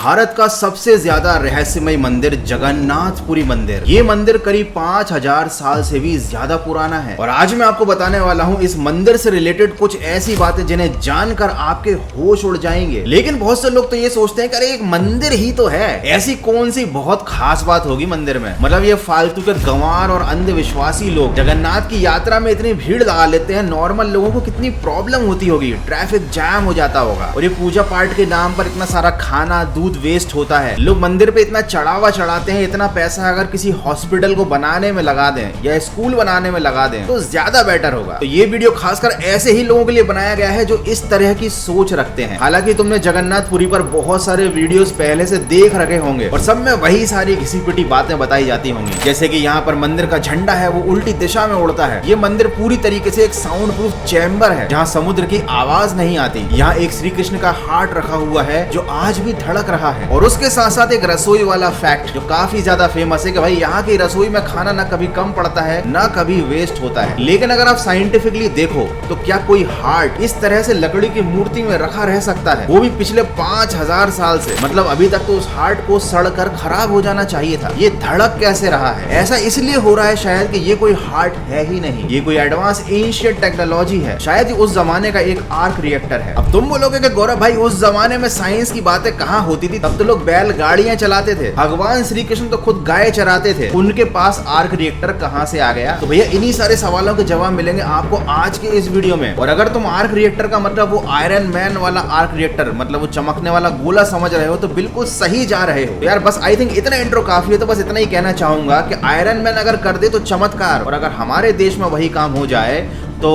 भारत का सबसे ज्यादा रहस्यमय मंदिर जगन्नाथपुरी मंदिर। ये मंदिर करीब 5000 साल से भी ज्यादा पुराना है और आज मैं आपको बताने वाला हूँ इस मंदिर से रिलेटेड कुछ ऐसी बातें जिन्हें जानकर आपके होश उड़ जाएंगे। लेकिन बहुत से लोग तो ये सोचते हैं कि अरे एक मंदिर ही तो है, ऐसी कौन सी बहुत खास बात होगी मंदिर में। मतलब ये फालतू के गंवार और अंधविश्वासी लोग जगन्नाथ की यात्रा में इतनी भीड़ लगा लेते हैं, नॉर्मल लोगों को कितनी प्रॉब्लम होती होगी, ट्रैफिक जैम हो जाता होगा और ये पूजा पाठ के नाम पर इतना सारा खाना दूध वेस्ट होता है। लोग मंदिर पे इतना चढ़ावा चढ़ाते हैं, इतना पैसा अगर किसी हॉस्पिटल को बनाने में लगा दें या स्कूल बनाने में लगा दें तो ज्यादा बेटर होगा। तो ये वीडियो खासकर ऐसे ही लोगों के लिए बनाया गया है जो इस तरह की सोच रखते हैं। हालांकि तुमने जगन्नाथपुरी पर बहुत सारे वीडियोस पहले से देख रखे होंगे और सब में वही सारी घिसी पिटी बातें बताई जाती होंगी, जैसे कि यहाँ पर मंदिर का झंडा है वो उल्टी दिशा में उड़ता है। ये मंदिर पूरी तरीके से एक साउंड प्रूफ चैम्बर है जहाँ समुद्र की आवाज नहीं आती। यहाँ एक श्री कृष्ण का हार्ट रखा हुआ है जो आज भी धड़क रहा है और उसके साथ साथ एक रसोई वाला फैक्ट जो काफी ज्यादा फेमस है कि भाई यहाँ की रसोई में खाना ना कभी कम पड़ता है ना कभी वेस्ट होता है। लेकिन अगर आप साइंटिफिकली देखो तो क्या कोई हार्ट इस तरह से लकड़ी की मूर्ति में रखा रह सकता है, वो भी पिछले 5000 साल से। मतलब अभी तक तो उस हार्ट को सड़कर खराब हो जाना चाहिए था, ये धड़क कैसे रहा है? ऐसा इसलिए हो रहा है शायद कि ये कोई हार्ट है ही नहीं, ये कोई एडवांस एंशिएंट टेक्नोलॉजी है, शायद उस जमाने का एक आर्क रिएक्टर है। अब तुम बोलोगे कि गौरव भाई उस जमाने में साइंस की बातें कहाँ होती थी, तब तो लोग बैलगाड़ियां चलाते थे, भगवान श्री कृष्ण तो खुद गाय चराते थे, उनके पास आर्क रिएक्टर कहाँ से आ गया? तो भैया इन्हीं सारे सवालों के जवाब मिलेंगे आपको आज के इस वीडियो में। और अगर तुम आर्क रिएक्टर का मतलब वो आयरन मैन वाला आर्क रिएक्टर, मतलब वो चमकने वाला गोला समझ रहे हो तो बिल्कुल सही जा रहे हो। तो यार बस आई थिंक इतना इंट्रो काफी है, तो बस इतना ही कहना चाहूंगा कि आयरन मैन अगर कर दे तो चमत्कार, और अगर हमारे देश में वही काम हो जाए तो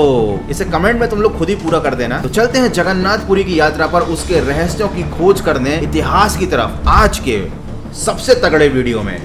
इसे कमेंट में तुम लोग खुद ही पूरा कर देना। तो चलते हैं जगन्नाथपुरी की यात्रा पर उसके रहस्यों की खोज करने इतिहास की तरफ आज के सबसे तगड़े वीडियो में।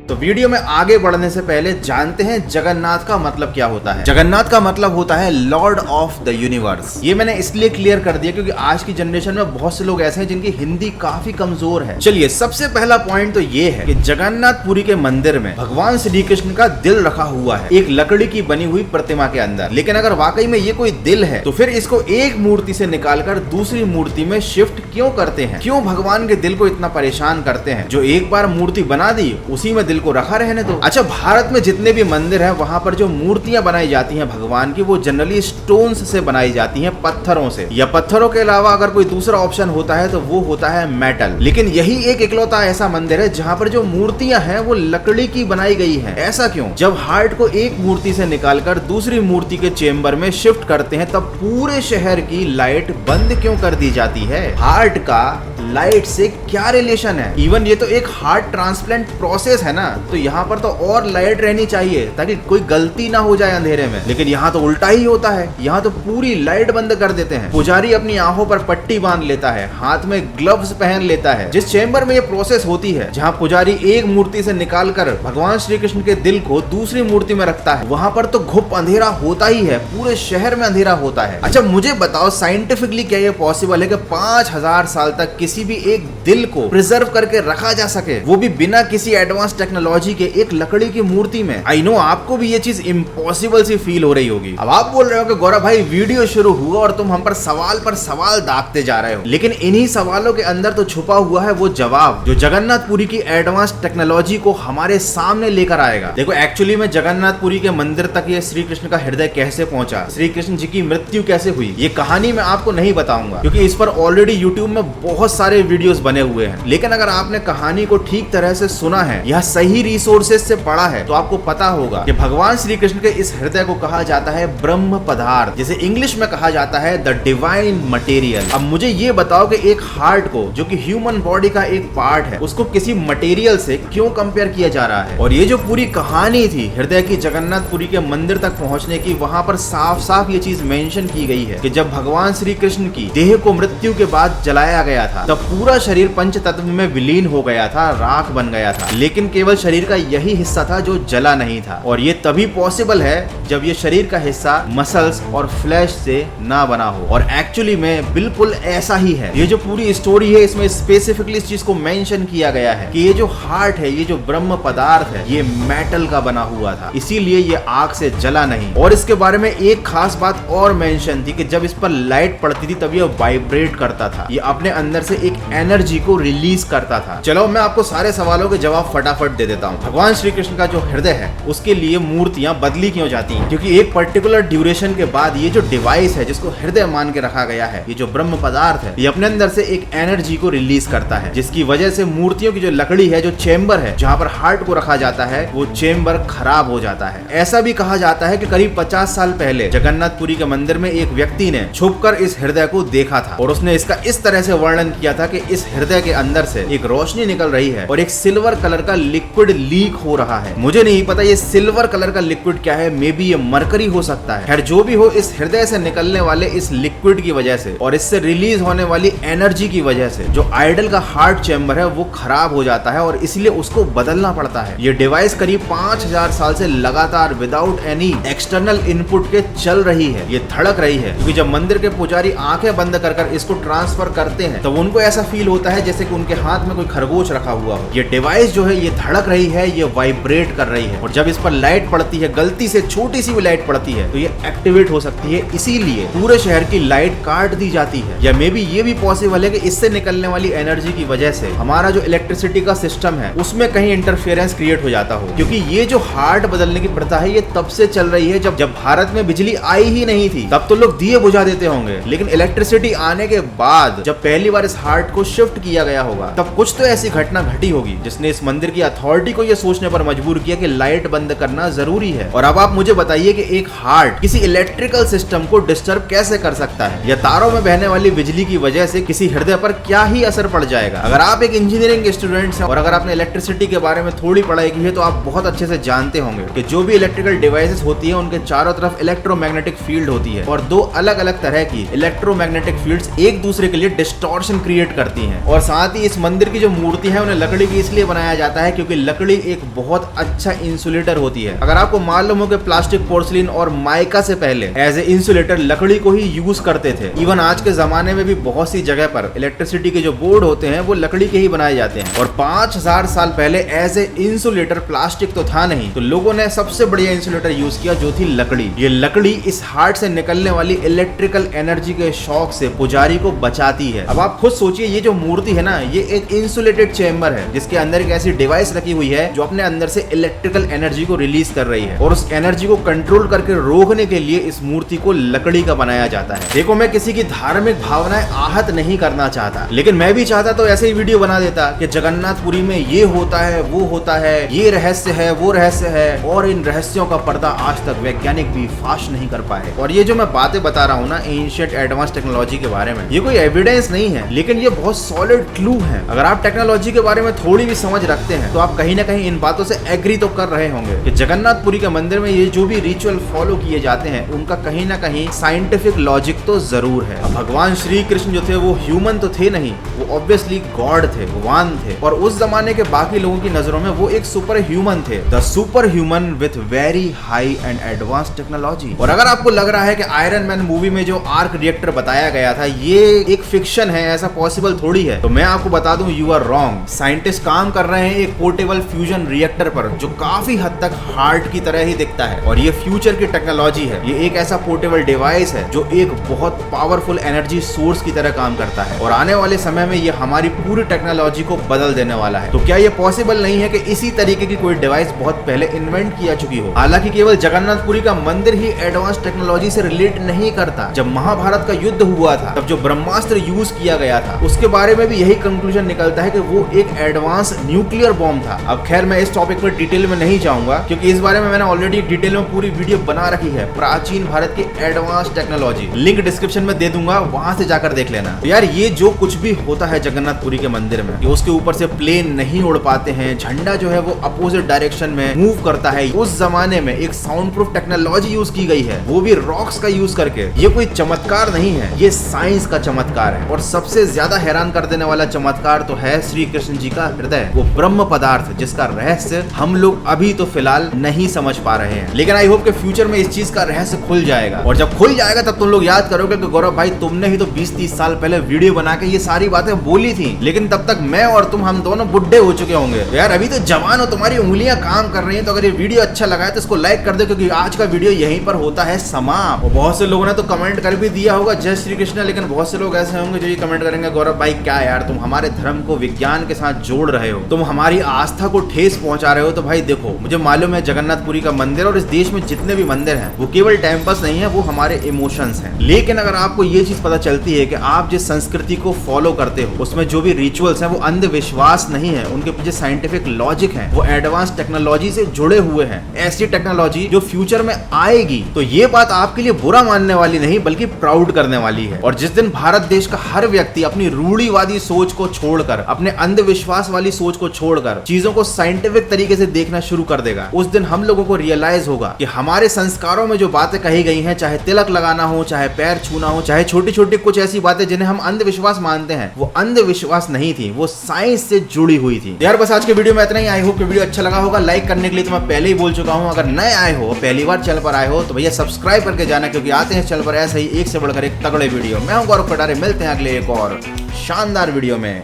तो वीडियो में आगे बढ़ने से पहले जानते हैं जगन्नाथ का मतलब क्या होता है। जगन्नाथ का मतलब होता है लॉर्ड ऑफ द यूनिवर्स। ये मैंने इसलिए क्लियर कर दिया क्योंकि आज की जनरेशन में बहुत से लोग ऐसे हैं जिनकी हिंदी काफी कमजोर है। चलिए सबसे पहला पॉइंट तो ये है कि जगन्नाथपुरी के मंदिर में भगवान श्री कृष्ण का दिल रखा हुआ है एक लकड़ी की बनी हुई प्रतिमा के अंदर। लेकिन अगर वाकई में ये कोई दिल है तो फिर इसको एक मूर्ति से निकालकर दूसरी मूर्ति में शिफ्ट क्यों करते हैं? क्यों भगवान के दिल को इतना परेशान करते हैं? जो एक बार मूर्ति बना दी उसी में दिल को रखा रहने दो। अच्छा, भारत में जितने भी मंदिर हैं वहां पर जो मूर्तियां बनाई जाती हैं भगवान की वो जनरली स्टोन्स से बनाई जाती हैं, पत्थरों से, या पत्थरों के अलावा अगर कोई दूसरा ऑप्शन होता है तो वो होता है मेटल। लेकिन यही एक इकलौता ऐसा मंदिर है जहां पर जो मूर्तियां हैं वो लकड़ी की बनाई गई है। ऐसा क्यों? जब हार्ट को एक मूर्ति से निकालकर दूसरी मूर्ति के चेम्बर में शिफ्ट करते हैं तब पूरे शहर की लाइट बंद क्यों कर दी जाती है? हार्ट का लाइट से क्या रिलेशन है? इवन ये तो एक हार्ट ट्रांसप्लांट प्रोसेस है ना, तो यहाँ पर तो और लाइट रहनी चाहिए ताकि कोई गलती ना हो जाए अंधेरे में। लेकिन यहाँ तो उल्टा ही होता है, यहाँ तो पूरी लाइट बंद कर देते हैं। पुजारी अपनी आंखों पर पट्टी बांध लेता है, हाथ में ग्लव्स पहन लेता है। जिस चेम्बर में ये प्रोसेस होती है जहाँ पुजारी एक मूर्ति से निकालकर भगवान श्री कृष्ण के दिल को दूसरी मूर्ति में रखता है, वहां पर तो घुप अंधेरा होता ही है, पूरे शहर में अंधेरा होता है। अच्छा मुझे बताओ साइंटिफिकली क्या ये पॉसिबल है कि 5000 साल तक किसी भी एक दिल को प्रिजर्व करके रखा जा सके, वो भी बिना किसी एडवांस टेक्नोलॉजी के एक लकड़ी की मूर्ति में? आई नो आपको भी ये चीज इम्पॉसिबल सी फील हो रही होगी। अब आप बोल रहे हो कि गौरव भाई वीडियो शुरू हुआ और तुम हम पर सवाल दागते जा रहे हो, लेकिन इन्हीं सवालों के अंदर तो छुपा हुआ है वो जवाब जो जगन्नाथपुरी की एडवांस टेक्नोलॉजी को हमारे सामने लेकर आएगा। देखो एक्चुअली में जगन्नाथपुरी के मंदिर तक ये श्री कृष्ण का हृदय कैसे पहुंचा, श्री कृष्ण जी की मृत्यु कैसे हुई, ये कहानी मैं आपको नहीं बताऊंगा क्योंकि इस पर ऑलरेडी यूट्यूब में बहुत सारे वीडियोस बने हुए हैं। लेकिन अगर आपने कहानी को ठीक तरह से सुना है या सही रिसोर्सेज से पढ़ा है तो आपको पता होगा कि भगवान श्री कृष्ण के इस हृदय को कहा जाता है ब्रह्म पदार्थ, जिसे इंग्लिश में कहा जाता है द डिवाइन मटेरियल। अब मुझे ये बताओ कि एक हार्ट को जो कि ह्यूमन बॉडी का एक पार्ट है उसको किसी मटेरियल से क्यों कंपेयर किया जा रहा है? और ये जो पूरी कहानी थी हृदय की जगन्नाथपुरी के मंदिर तक पहुंचने की, वहां पर साफ साफ ये चीज मेंशन की गई है कि जब भगवान श्री कृष्ण की देह को मृत्यु के बाद जलाया गया था तब पूरा शरीर पंच तत्व में विलीन हो गया था, राख बन गया था। लेकिन केवल शरीर का यही हिस्सा था जो जला नहीं था और ये तभी पॉसिबल है जब ये शरीर का हिस्सा मसल्स और फ्लैश से ना बना हो। और एक्चुअली में बिल्कुल ऐसा ही है। ये जो पूरी स्टोरी है इसमें स्पेसिफिकली इस चीज को मेंशन किया गया है कि ये जो हार्ट है, ये जो ब्रह्म पदार्थ है, ये मेटल का बना हुआ था, इसीलिए ये आग से जला नहीं। और इसके बारे में एक खास बात और मेंशन थी कि जब इस पर लाइट पड़ती थी तब ये वाइब्रेट करता था, ये अपने अंदर से एक एनर्जी को रिलीज करता था। चलो मैं आपको सारे सवालों के जवाब फटाफट दे देता हूँ। भगवान श्री कृष्ण का जो हृदय है उसके लिए मूर्तियां बदली क्यों जाती हैं? क्योंकि एक पर्टिकुलर ड्यूरेशन के बाद ये जो डिवाइस है जिसको हृदय मान के रखा गया है, ये जो ब्रह्म पदार्थ है, ये अपने अंदर से एक एनर्जी को रिलीज करता है, जिसकी वजह से मूर्तियों की जो लकड़ी है, जो चेम्बर है जहाँ पर हार्ट को रखा जाता है, वो चेम्बर खराब हो जाता है। ऐसा भी कहा जाता है कि करीब 50 साल पहले जगन्नाथपुरी के मंदिर में एक व्यक्ति ने छुपकर इस हृदय को देखा था और उसने इसका इस तरह से वर्णन किया था कि इस हृदय के अंदर से एक रोशनी निकल रही है और एक सिल्वर कलर का लिक्विड लीक हो रहा है। मुझे नहीं पता ये सिल्वर कलर का लिक्विड क्या है, मे बी ये मरकरी हो सकता है। खैर जो भी हो, इस हृदय से निकलने वाले इस लिक्विड की वजह से और इससे रिलीज होने वाली एनर्जी की वजह से जो आइडल का हार्ट चेम्बर है वो खराब हो जाता है और इसलिए उसको बदलना पड़ता है। ये डिवाइस करीब 5000 साल से लगातार विदाउट एनी एक्सटर्नल इनपुट के चल रही है, ये धड़क रही है। क्योंकि जब मंदिर के पुजारी आंखें बंद कर इसको ट्रांसफर करते हैं तो उनको ऐसा फील होता है जैसे कि उनके हाथ में कोई खरगोश रखा हुआ हो। ये डिवाइस जो है ये धड़क रही है, ये वाइब्रेट कर रही है और जब इस पर लाइट पड़ती है, गलती से छोटी सी भी लाइट पड़ती है तो ये एक्टिवेट हो सकती है, इसीलिए पूरे शहर की लाइट काट दी जाती है। या मे बी ये भी पॉसिबल है कि इससे निकलने वाली एनर्जी की वजह से हमारा जो इलेक्ट्रिसिटी का सिस्टम है उसमें कहीं इंटरफेरेंस क्रिएट हो जाता हो। क्योंकि ये जो हार्ट बदलने की प्रथा है ये तब से चल रही है जब भारत में बिजली आई ही नहीं थी, तब तो लोग दिए बुझा देते होंगे, लेकिन इलेक्ट्रिसिटी आने के बाद जब पहली बार इस हार्ट को शिफ्ट किया गया होगा तब कुछ तो ऐसी घटना घटी होगी जिसने इस मंदिर की अथॉरिटी को यह सोचने पर मजबूर किया कि लाइट बंद करना जरूरी है। और अब आप मुझे बताइए कि एक हार्ट किसी इलेक्ट्रिकल सिस्टम को डिस्टर्ब कैसे कर सकता है, या तारों में बहने वाली बिजली की वजह से किसी हृदय पर क्या ही असर पड़ जाएगा। अगर आप एक इंजीनियरिंग स्टूडेंट हैं और अगर आपने इलेक्ट्रिसिटी के बारे में थोड़ी पढ़ाई की है तो आप बहुत अच्छे से जानते होंगे कि जो भी इलेक्ट्रिकल डिवाइसेस होती है उनके चारों तरफ इलेक्ट्रोमैग्नेटिक फील्ड होती है और दो अलग अलग तरह की इलेक्ट्रोमैग्नेटिक फील्ड्स एक दूसरे के लिए डिस्टॉर्शन क्रिएट करती हैं। और साथ ही इस मंदिर की जो मूर्ति है उन्हें लकड़ी की इसलिए बनाया जाता है क्योंकि लकड़ी एक बहुत अच्छा इंसुलेटर होती है। अगर आपको मालूम हो कि प्लास्टिक, पोर्सिलिन और माइका से पहले एज ए इंसुलेटर लकड़ी को ही यूज करते थे। इवन आज के जमाने में भी बहुत सी जगह पर इलेक्ट्रिसिटी के जो बोर्ड होते हैं वो लकड़ी के ही बनाए जाते हैं। और 5000 साल पहले एज ए इंसुलेटर प्लास्टिक तो था नहीं, तो लोगों ने सबसे बढ़िया इंसुलेटर यूज किया जो थी लकड़ी। ये लकड़ी इस हार्ट से निकलने वाली इलेक्ट्रिकल एनर्जी के शॉक से पुजारी को बचाती है। अब आप खुद सोचिए, ये जो मूर्ति है ना, ये एक इंसुलेटेड चेम्बर है जिसके अंदर एक ऐसी डिवाइस रखी हुई है जो अपने अंदर से इलेक्ट्रिकल एनर्जी को रिलीज कर रही है और उस एनर्जी को कंट्रोल करके रोकने के लिए इस मूर्ति को लकड़ी का बनाया जाता है। देखो, मैं किसी की धार्मिक भावनाएं आहत नहीं करना चाहता, लेकिन मैं भी चाहता तो ऐसे ही वीडियो बना देता कि जगन्नाथपुरी में ये होता है, वो होता है, ये रहस्य है, वो रहस्य है, और इन रहस्यों का पर्दा आज तक वैज्ञानिक भी फाश नहीं कर पाए। और ये जो मैं बातें बता रहा हूँ ना एंशिएंट एडवांस टेक्नोलॉजी के बारे में, ये कोई एविडेंस नहीं है, लेकिन ये बहुत सॉलिड क्लू है। अगर आप टेक्नोलॉजी के बारे में थोड़ी भी समझ रखते हैं तो आप कहीं ना कहीं इन बातों से एग्री तो कर रहे होंगे कि जगन्नाथपुरी के मंदिर में ये जो भी रिचुअल फॉलो किए जाते हैं उनका कहीं ना कहीं साइंटिफिक लॉजिक तो जरूर है। भगवान श्री कृष्ण जो थे वो ह्यूमन तो थे नहीं, वो ऑब्वियसली गॉड थे, भगवान थे, और उस जमाने के बाकी लोगों की नजरों में वो एक सुपर ह्यूमन थे, the super human with very high and advance technology. और अगर आपको लग रहा है कि आयरन मैन मूवी में जो आर्क रिएक्टर बताया गया था ये एक फिक्शन है, ऐसा पॉसिबल थोड़ी है, तो मैं आपको बता दूं यू आर रॉन्ग। साइंटिस्ट काम कर रहे हैं एक पोर्टेबल फ्यूजन रिएक्टर पर जो काफी हद तक हार्ट की तरह ही दिखता है, और ये फ्यूचर की टेक्नोलॉजी है। ये एक ऐसा पोर्टेबल डिवाइस है जो एक बहुत पावरफुल एनर्जी सोर्स की तरह काम करता है और आने वाले समय में ये हमारी पूरी टेक्नोलॉजी को बदल देने वाला है। तो क्या ये पॉसिबल नहीं है कि इसी तरीके की कोई डिवाइस बहुत पहले इन्वेंट किया चुकी हो? हालांकि केवल जगन्नाथपुरी का मंदिर ही एडवांस टेक्नोलॉजी से रिलेट नहीं करता। जब महाभारत का युद्ध हुआ था तब जो ब्रह्मास्त्र यूज किया गया था उसके बारे में भी यही कंक्लूजन निकलता है कि वो एक एडवांस न्यूक्लियर बॉम्ब था। अब खैर मैं इस टॉपिक पर डिटेल में नहीं जाऊंगा क्योंकि इस बारे में मैंने ऑलरेडी डिटेल में पूरी वीडियो बना रखी है, प्राचीन भारत की एडवांस टेक्नोलॉजी, लिंक डिस्क्रिप्शन में दे दूंगा, वहां से जाकर देख लेना। तो यार ये जो कुछ भी होता है जगन्नाथपुरी के मंदिर में, कि उसके ऊपर से प्लेन नहीं उड़ पाते हैं, झंडा जो है वो अपोजिट डायरेक्शन में मूव करता है, उस जमाने में एक साउंड प्रूफ टेक्नोलॉजी यूज की गई है, वो भी रॉक्स का यूज करके। ये कोई चमत्कार नहीं है, ये साइंस का चमत्कार है। और सबसे ज्यादा हैरान कर देने वाला चमत्कार तो है श्री कृष्ण जी का हृदय, वो ब्रह्म पदार्थ जिसका रहस्य हम लोग अभी तो फिलहाल नहीं नहीं समझ पा रहे हैं। लेकिन आई होप कि फ्यूचर में इस चीज का रहस्य खुल जाएगा, और जब खुल जाएगा तब तुम लोग याद करोगे कि गौरव भाई तुमने ही तो 20-30 साल पहले वीडियो बना के ये सारी बातें बोली थी, लेकिन तब तक मैं और तुम हम दोनों बुढ़े हो चुके होंगे। यार अभी तो जवान हो, तुम्हारी उंगलियां काम कर रही हैं, तो अगर ये वीडियो अच्छा लगा है तो इसको लाइक कर दो, क्योंकि आज का वीडियो यहीं पर होता है समाप्त। और बहुत से लोगों ने तो कमेंट कर भी दिया होगा जय श्री कृष्ण, लेकिन बहुत से लोग ऐसे होंगे जो ये कमेंट करेंगे गौरव भाई क्या यार तुम हमारे धर्म को विज्ञान के साथ जोड़ रहे हो, तुम हमारी आस्था को ठेस पहुंचा रहे हो। तो भाई देखो, मुझे मालूम है जगन्नाथपुरी का मंदिर और इस देश में जितने भी मंदिर हैं वो केवल टेम्पल्स नहीं है, वो हमारे इमोशंस हैं। लेकिन अगर आपको ये चीज पता चलती है कि आप जिस संस्कृति को फॉलो करते हो उसमें जो भी रिचुअल्स हैं वो अंधविश्वास नहीं है, उनके पीछे साइंटिफिक लॉजिक है, वो एडवांस टेक्नोलॉजी से जुड़े हुए हैं, ऐसी टेक्नोलॉजी जो फ्यूचर में आएगी, तो ये बात आपके लिए बुरा मानने वाली नहीं बल्कि प्राउड करने वाली है। और जिस दिन भारत देश का हर व्यक्ति अपनी रूढ़िवादी सोच को छोड़कर, अपने अंधविश्वास वाली सोच को छोड़कर चीजों को साइंटिफिक तरीके से देखना शुरू कर देगा, उस दिन हम लोगों को रियलाइज होगा कि हमारे संस्कारों में जो बातें कही गई हैं, चाहे तिलक लगाना हो, चाहे पैर छूना हो, चाहे छोटी छोटी कुछ ऐसी बातें जिन्हें हम अंधविश्वास मानते हैं, वो अंधविश्वास नहीं थी, वो साइंस से जुड़ी हुई थी। यार बस आज के वीडियो में इतना ही। आई होप कि वीडियो अच्छा लगा होगा। लाइक करने के लिए तो मैं पहले ही बोल चुका हूं, अगर नए आए हो, पहली बार चैनल पर आए हो तो भैया सब्सक्राइब करके जाना, क्योंकि आते हैं चैनल पर ऐसे ही एक से बढ़कर एक तगड़े वीडियो। मैं हूं गौरव कटारे, मिलते हैं अगले एक और शानदार वीडियो में।